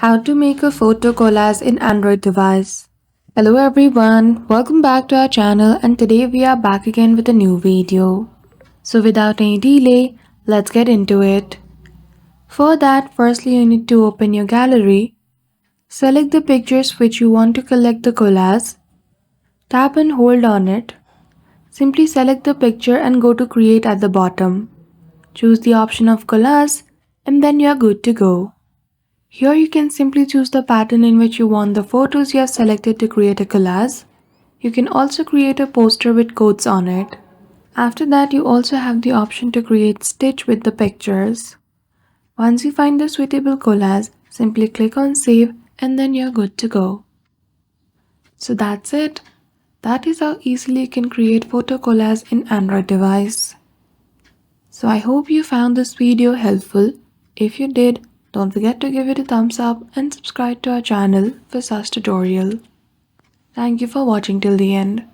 How to make a photo collage in Android device. Hello everyone, welcome back to our channel and today we are back again with a new video. So without any delay, let's get into it. For that, firstly you need to open your gallery. Select the pictures which you want to collect the collage. Tap and hold on it. Simply select the picture and go to create at the bottom. Choose the option of collage and then you are good to go. Here you can simply choose the pattern in which you want the photos you have selected to create a collage. You can also create a poster with quotes on it. After that, you also have the option to create stitch with the pictures. Once you find the suitable collage, simply click on save and then you're good to go. So that's it. That is how easily you can create photo collage in Android device. So I hope you found this video helpful. If you did, don't forget to give it a thumbs up and subscribe to our channel for such tutorial. Thank you for watching till the end.